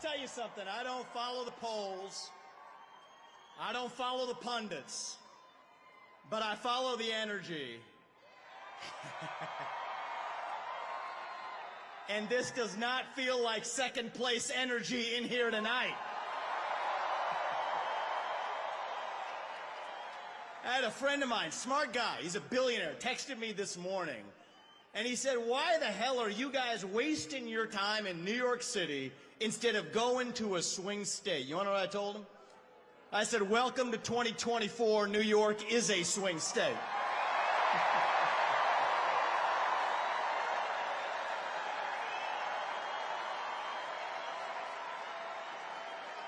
tell you something. I don't follow the polls. I don't follow the pundits. But I follow the energy. And this does not feel like second place energy in here tonight. I had a friend of mine, smart guy, he's a billionaire, texted me this morning. And he said, why the hell are you guys wasting your time in New York City instead of going to a swing state? You want to know what I told him? I said, welcome to 2024. New York is a swing state.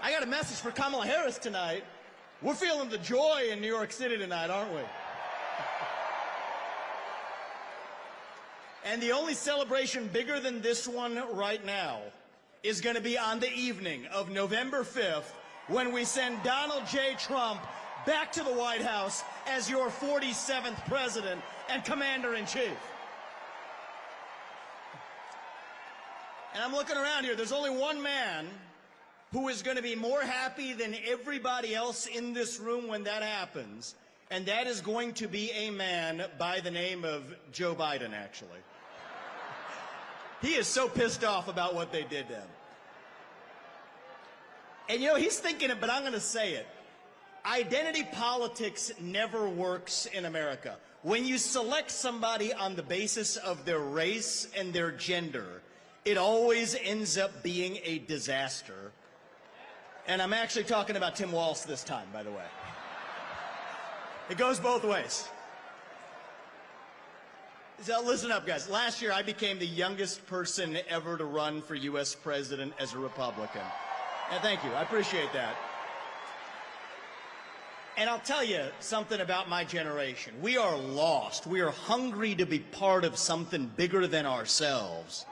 I got a message for Kamala Harris tonight. We're feeling the joy in New York City tonight, aren't we? And the only celebration bigger than this one right now is going to be on the evening of November 5th when we send Donald J. Trump back to the White House as your 47th president and commander-in-chief. And I'm looking around here. There's only one man who is going to be more happy than everybody else in this room when that happens, and that is going to be a man by the name of Joe Biden, actually. He is so pissed off about what they did to him. And you know, he's thinking it, but I'm going to say it. Identity politics never works in America. When you select somebody on the basis of their race and their gender, it always ends up being a disaster. And I'm actually talking about Tim Walz this time, by the way. It goes both ways. So listen up, guys. Last year, I became the youngest person ever to run for U.S. president as a Republican. And thank you. I appreciate that. And I'll tell you something about my generation. We are lost. We are hungry to be part of something bigger than ourselves.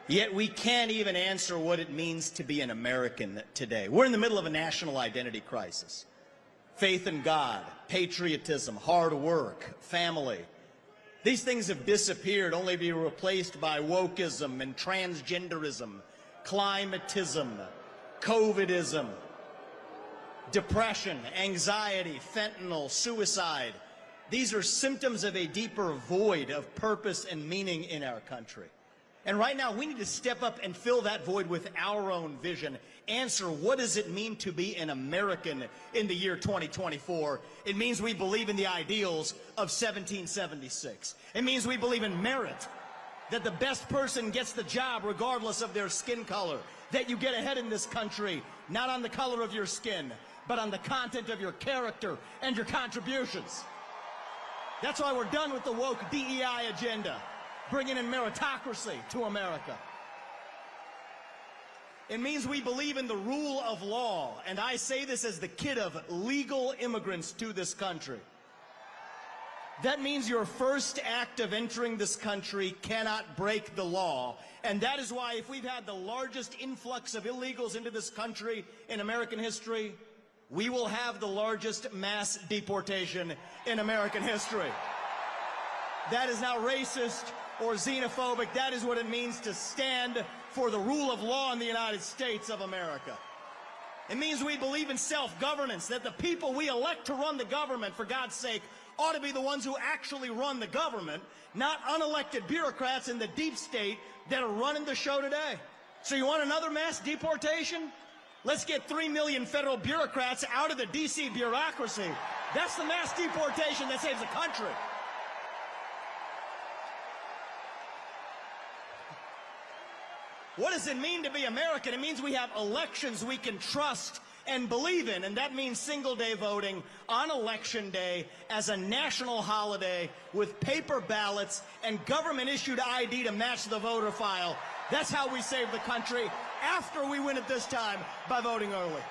Yet we can't even answer what it means to be an American today. We're in the middle of a national identity crisis. Faith in God, patriotism, hard work, family. These things have disappeared only to be replaced by wokeism and transgenderism, climatism, COVIDism, depression, anxiety, fentanyl, suicide. These are symptoms of a deeper void of purpose and meaning in our country. And right now, we need to step up and fill that void with our own vision. Answer, what does it mean to be an American in the year 2024? It means we believe in the ideals of 1776. It means we believe in merit, that the best person gets the job regardless of their skin color, that you get ahead in this country, not on the color of your skin, but on the content of your character and your contributions. That's why we're done with the woke DEI agenda. Bringing in meritocracy to America. It means we believe in the rule of law, and I say this as the kid of legal immigrants to this country. That means your first act of entering this country cannot break the law, and that is why if we've had the largest influx of illegals into this country in American history, we will have the largest mass deportation in American history. That is not racist or xenophobic. That is what it means to stand for the rule of law in the United States of America. It means we believe in self-governance, that the people we elect to run the government, for God's sake, ought to be the ones who actually run the government, not unelected bureaucrats in the deep state that are running the show today. So you want another mass deportation? Let's get 3 million federal bureaucrats out of the D.C. bureaucracy. That's the mass deportation that saves the country. What does it mean to be American? It means we have elections we can trust and believe in, and that means single-day voting on Election Day as a national holiday with paper ballots and government-issued ID to match the voter file. That's how we save the country after we win it this time by voting early.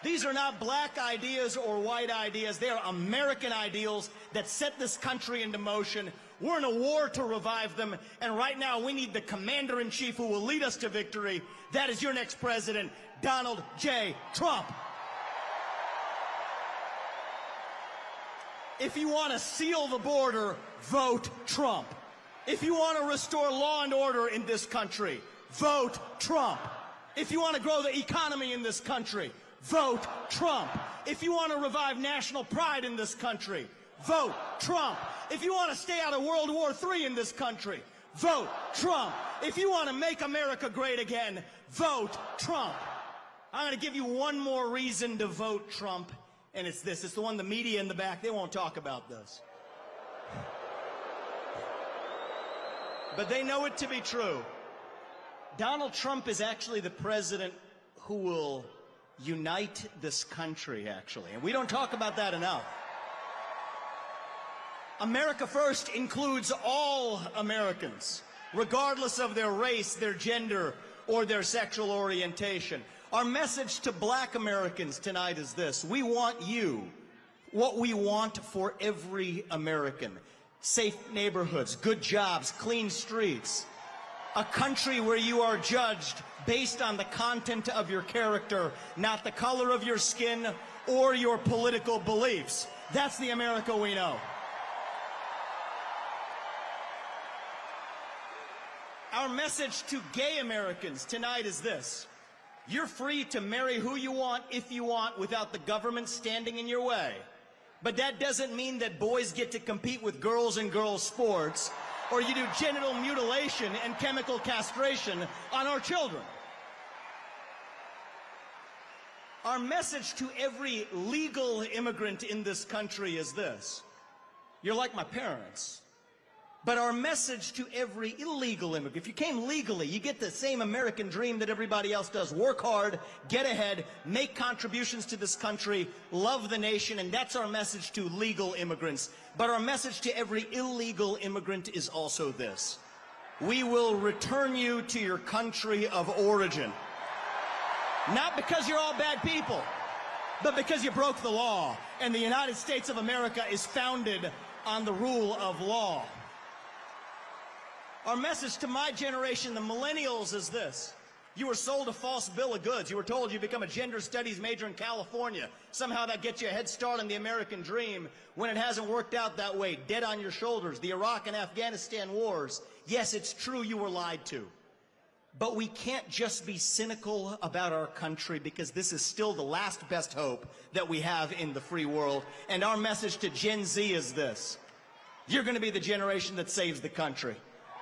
These are not black ideas or white ideas. They are American ideals that set this country into motion. We're in a war to revive them, and right now we need the commander-in-chief who will lead us to victory. That is your next president, Donald J. Trump. If you want to seal the border, vote Trump. If you want to restore law and order in this country, vote Trump. If you want to grow the economy in this country, vote Trump. If you want to revive national pride in this country, vote Trump. If you want to stay out of World War III in this country, vote Trump. If you want to make America great again, vote Trump. I'm going to give you one more reason to vote Trump, and it's this. It's the one the media in the back, they won't talk about this. But they know it to be true. Donald Trump is actually the president who will unite this country, actually. And we don't talk about that enough. America First includes all Americans, regardless of their race, their gender, or their sexual orientation. Our message to black Americans tonight is this. We want you, what we want for every American. Safe neighborhoods, good jobs, clean streets. A country where you are judged based on the content of your character, not the color of your skin or your political beliefs. That's the America we know. Our message to gay Americans tonight is this. You're free to marry who you want, if you want, without the government standing in your way. But that doesn't mean that boys get to compete with girls in girls' sports, or you do genital mutilation and chemical castration on our children. Our message to every legal immigrant in this country is this. You're like my parents. But our message to every illegal immigrant, if you came legally, you get the same American dream that everybody else does. Work hard, get ahead, make contributions to this country, love the nation, and that's our message to legal immigrants. But our message to every illegal immigrant is also this. We will return you to your country of origin. Not because you're all bad people, but because you broke the law. And the United States of America is founded on the rule of law. Our message to my generation, the millennials, is this. You were sold a false bill of goods. You were told you become a gender studies major in California. Somehow that gets you a head start on the American dream when it hasn't worked out that way. Dead on your shoulders. The Iraq and Afghanistan wars. Yes, it's true you were lied to. But we can't just be cynical about our country because this is still the last best hope that we have in the free world. And our message to Gen Z is this. You're going to be the generation that saves the country.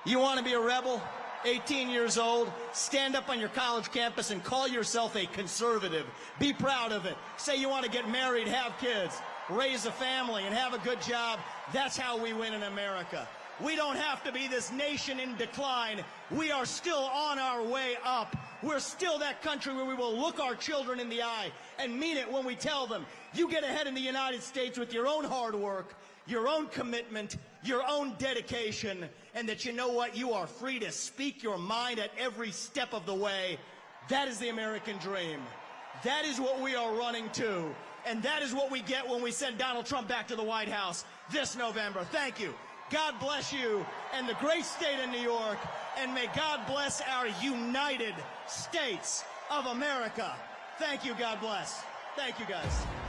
You want to be a rebel? 18 years old, stand up on your college campus and call yourself a conservative. Be proud of it. Say you want to get married, have kids, raise a family, and have a good job. That's how we win in America. We don't have to be this nation in decline. We are still on our way up. We're still that country where we will look our children in the eye and mean it when we tell them, you get ahead in the United States with your own hard work, your own commitment, your own dedication, and that you know what? You are free to speak your mind at every step of the way. That is the American dream. That is what we are running to. And that is what we get when we send Donald Trump back to the White House this November. Thank you. God bless you and the great state of New York. And may God bless our United States of America. Thank you. God bless. Thank you, guys.